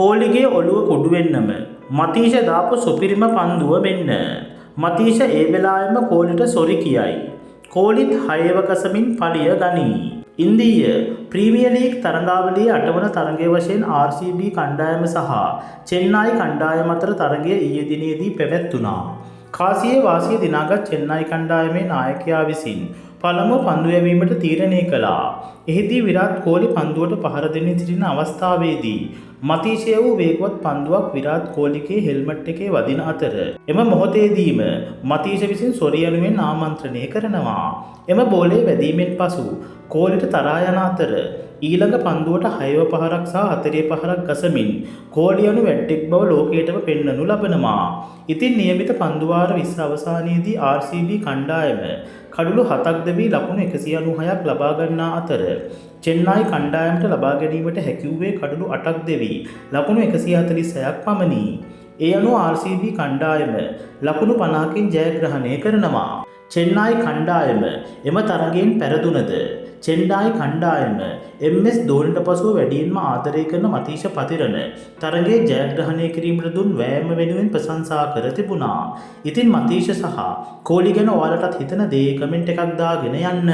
කෝලිගේ ඔළුව කුඩු වෙන්නම මතීෂ දාපු සුපිරිම පන්දුව මෙන්න. මතීෂ ඒ වෙලාවෙම කෝලිට සොරි කියයි. කෝලිත් හයව ගසමින් පලිය ගනී. ඉන්දීය ප්‍රීමියර් ලීග් තරඟාවලියේ 8 වන තරගය වශයෙන් RCB කණ්ඩායම සහ චෙන්නයි කණ්ඩායම අතර තරගය ඊයේ දිනේදී පැවැත්වුණා. කාසියේ වාසිය දිනාගත් චෙන්නයි කණ්ඩායමේ නායකයා විසින් පළමුව පන්දු යැවීමට තීරණය කළා. එහිදී විරාට් කෝලි පන්දුවට පහර දෙමින් සිටින අවස්ථාවේදී මතීෂය වූ වේගවත් පන්දුවක් විරාට් කෝලිගේ හෙල්මට් එකේ වදින අතර එම මොහොතේදීම මතීෂ විසින් සොරි යනුවෙන් ආමන්ත්‍රණය කරනවා. එම බෝලේ වැදීමෙන් පසු කෝලිට තරහා යන අතර ඊළඟ පන්දුවට 6 පහරක් සහ 4 පහරක් ගසමින් කෝලි යනු වැට්ටෙක් බව ලෝකයටම පෙන්වනු ලබනවා. ඉතින් නියමිත පන්දු වාර 20 අවසානයේදී RCB කණ්ඩායම කඩලු 7ක් දෙවි ලකුණු 196ක් ලබා ගන්නා අතර චෙන්නයි කණ්ඩායමට ලබා ගැනීමට හැකි වූයේ කඩලු 8ක් දෙවි ලකුණු 146ක් පමණි. ඒ අනුව RCB කණ්ඩායම ලකුණු 50කින් ජයග්‍රහණය කරනවා. චෙන්නයි කණ්ඩායම එම තරගයෙන් පෙරදුනද චෙන්නයි කණ්ඩායම MS ධෝනිට පසුව වැඩියෙන්ම ආදරය කරන මතීෂ පතිරණ තරගයේ ජයග්‍රහණය කිරීමට දුන් වෑයම වෙනුවෙන් ප්‍රශංසා කර තිබුණා. ඉතින් මතීෂ සහ කෝලි ගැන ඔයාලටත් හිතන දේ කමෙන්ට් එකක් දාගෙන යන්න.